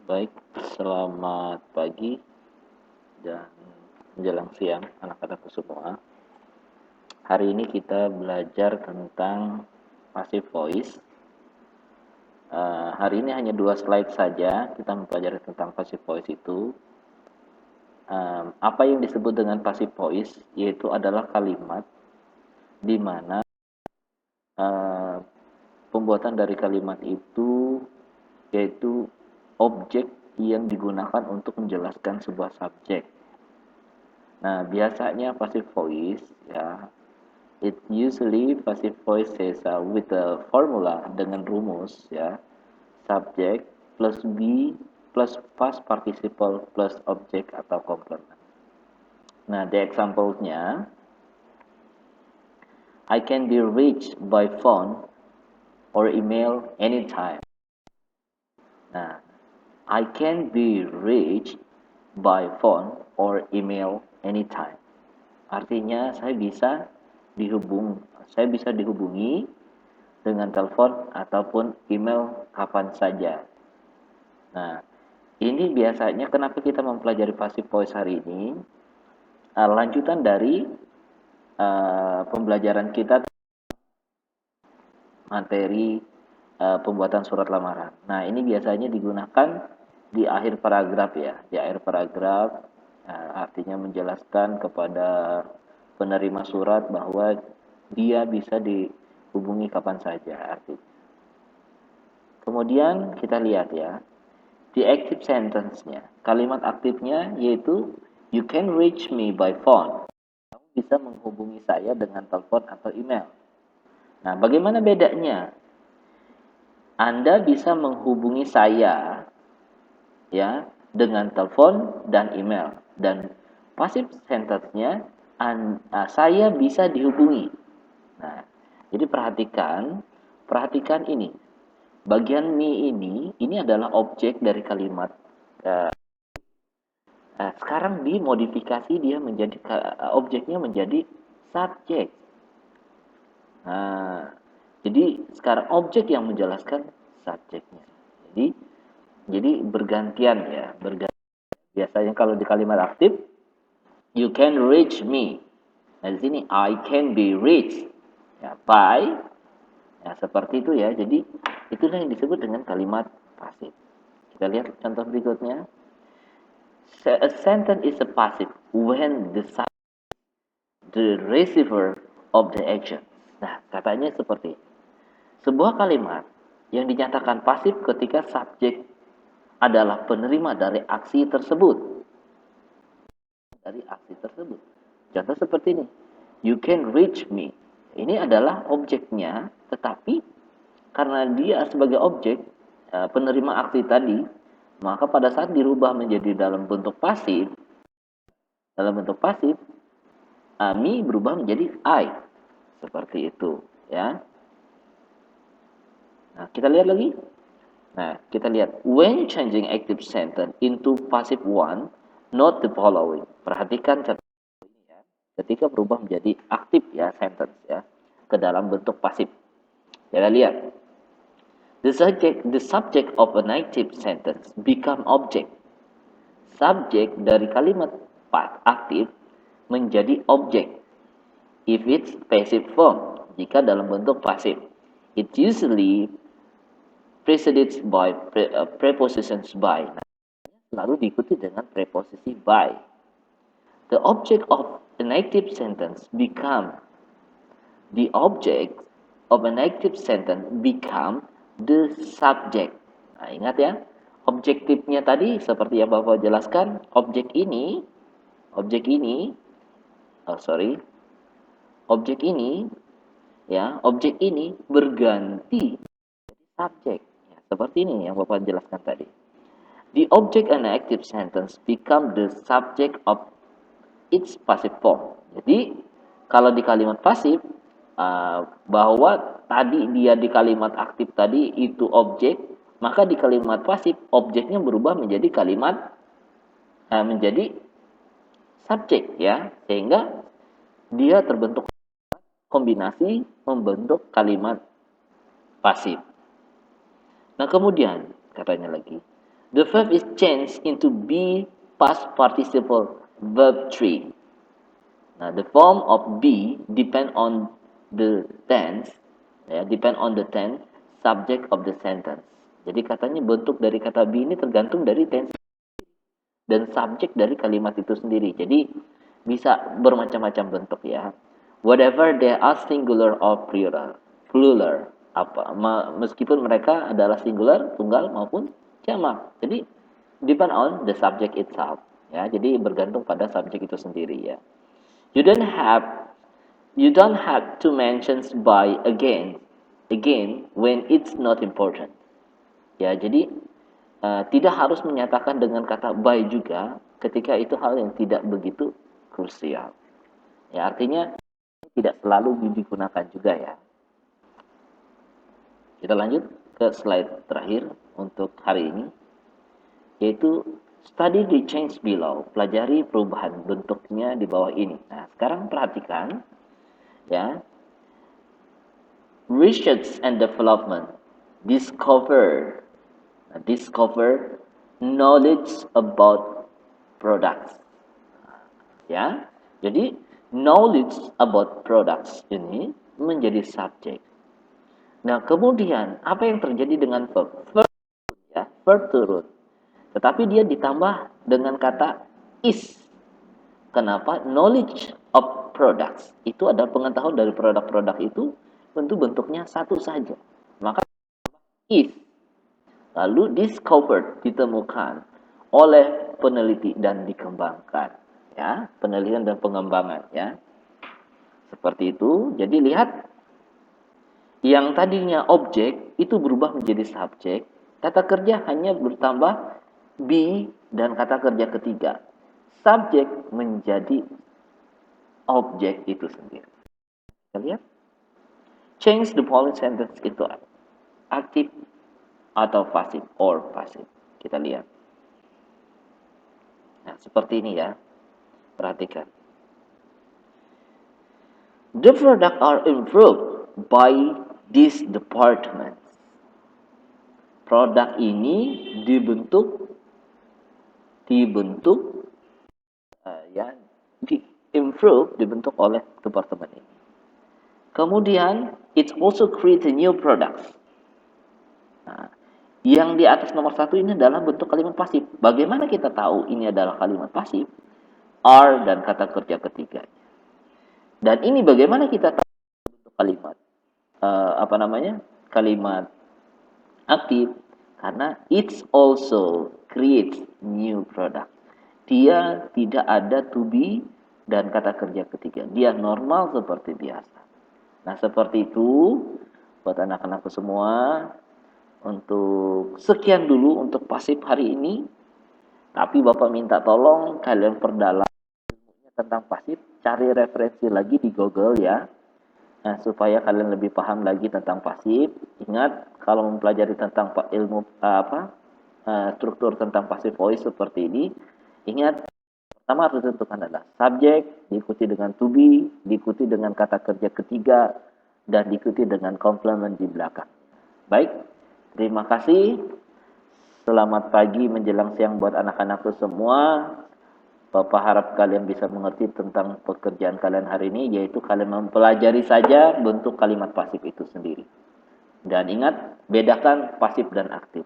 Baik, selamat pagi dan menjelang siang anak-anakku semua. Hari ini kita belajar tentang passive voice. Hari ini hanya 2 slide saja kita mempelajari tentang passive voice itu. Apa yang disebut dengan passive voice yaitu adalah kalimat di mana eh, pembuatan dari kalimat itu yaitu objek yang digunakan untuk menjelaskan sebuah subjek. Nah, biasanya passive voice ya, it usually passive voice says with a formula dengan rumus ya, subject plus be plus past participle plus object atau complement. Nah, the example-nya, I can be reached by phone or email anytime. Nah, I can be reached by phone or email anytime. Artinya saya bisa dihubungi dengan telepon ataupun email kapan saja. Nah, ini biasanya kenapa kita mempelajari passive voice hari ini? Lanjutan dari pembelajaran kita materi pembuatan surat lamaran. Nah, ini biasanya digunakan di akhir paragraf ya. Di akhir paragraf artinya menjelaskan kepada penerima surat bahwa dia bisa dihubungi kapan saja artinya. Kemudian kita lihat ya, di active sentence-nya. Kalimat aktifnya yaitu you can reach me by phone. Kamu bisa menghubungi saya dengan telepon atau email. Nah, bagaimana bedanya? Anda bisa menghubungi saya ya dengan telepon dan email, dan passive sentence-nya saya bisa dihubungi. Nah, jadi perhatikan ini. Bagian me ini adalah objek dari kalimat. Sekarang dimodifikasi dia menjadi objeknya menjadi subjek. Nah, jadi sekarang objek yang menjelaskan subjeknya. Jadi bergantian ya, Biasanya kalau di kalimat aktif, you can reach me. Nah, di sini I can be reached ya, by ya, seperti itu ya. Jadi itulah yang disebut dengan kalimat pasif. Kita lihat contoh berikutnya. A sentence is a passive when the receiver of the action. Nah, katanya seperti sebuah kalimat yang dinyatakan pasif ketika subjek adalah penerima dari aksi tersebut. Contoh seperti ini. You can reach me. Ini adalah objeknya, tetapi karena dia sebagai objek penerima aksi tadi, maka pada saat dirubah menjadi dalam bentuk pasif, me berubah menjadi I. Seperti itu, ya. Nah, kita lihat lagi. Nah, kita lihat when changing active sentence into passive one, note the following. Perhatikan catatan ini ya. Ketika berubah menjadi aktif ya sentence ya ke dalam bentuk pasif. Kita lihat. The subject of an active sentence become object. Subjek dari kalimat aktif menjadi objek if it's passive form. Jika dalam bentuk pasif, it usually preceded by prepositions by. Lalu diikuti dengan preposisi by. The object of an active sentence become the object of an active sentence become the subject. Nah, ingat ya, objektifnya tadi seperti yang Bapak jelaskan, objek ini, oh sorry, objek ini berganti subjek. Ya, seperti ini yang Bapak jelaskan tadi. The object and active sentence become the subject of its passive form. Jadi, kalau di kalimat pasif, bahwa tadi dia di kalimat aktif tadi itu objek, maka di kalimat pasif objeknya berubah menjadi menjadi subjek ya, sehingga dia terbentuk kombinasi membentuk kalimat pasif. Nah, kemudian katanya lagi, The verb is changed into be past participle verb 3. Now, the form of be depend on the tense, ya, depend on the tense subject of the sentence. Jadi katanya bentuk dari kata be ini tergantung dari tense dan subjek dari kalimat itu sendiri. Jadi bisa bermacam-macam bentuk ya. Whatever they are singular or plural apa meskipun mereka adalah singular, tunggal maupun jamak. Jadi depend on the subject itself ya. Jadi bergantung pada subjek itu sendiri ya. You don't have to mention by again when it's not important. Ya, jadi tidak harus menyatakan dengan kata by juga ketika itu hal yang tidak begitu krusial. Ya, artinya tidak selalu digunakan juga ya. Kita lanjut ke slide terakhir untuk hari ini, yaitu study the change below, pelajari perubahan bentuknya di bawah ini. Nah, sekarang perhatikan ya. Research and development, discover knowledge about products. Ya, jadi knowledge about products ini menjadi subjek. Nah, kemudian apa yang terjadi dengan verb? Verb turun. Tetapi dia ditambah dengan kata is. Kenapa? Knowledge of products itu adalah pengetahuan dari produk-produk itu, tentu bentuknya satu saja. Maka is. Lalu discovered, ditemukan oleh peneliti dan dikembangkan. Ya, penelitian dan pengembangan ya. Seperti itu. Jadi lihat, yang tadinya objek itu berubah menjadi subjek. Kata kerja hanya bertambah be dan kata kerja ketiga. Subjek menjadi objek itu sendiri. Kita lihat. Change the following sentence itu aktif atau pasif or pasif. Kita lihat. Nah, seperti ini ya. Perhatikan. The product are improved by this department. Produk ini dibentuk dibentuk oleh departemen ini. Kemudian it also create a new products. Nah, yang di atas nomor 1 ini adalah bentuk kalimat pasif. Bagaimana kita tahu ini adalah kalimat pasif? Are dan kata kerja ketiga. Dan ini bagaimana kita tahu bentuk kalimat kalimat aktif? Karena it's also creates new product. Dia tidak ada to be dan kata kerja ketiga. Dia normal seperti biasa. Nah, seperti itu buat anak-anakku semua. Untuk sekian dulu untuk pasif hari ini. Tapi Bapak minta tolong kalian perdalam ilmunya tentang pasif, cari referensi lagi di Google ya. Nah, supaya kalian lebih paham lagi tentang pasif. Ingat, kalau mempelajari tentang ilmu struktur tentang pasif voice seperti ini, ingat pertama harus ditentukan adalah subjek, diikuti dengan to be, diikuti dengan kata kerja ketiga, dan diikuti dengan complement di belakang. Baik, terima kasih. Selamat pagi menjelang siang buat anak-anakku semua. Bapak harap kalian bisa mengerti tentang pekerjaan kalian hari ini, yaitu kalian mempelajari saja bentuk kalimat pasif itu sendiri. Dan ingat, bedakan pasif dan aktif.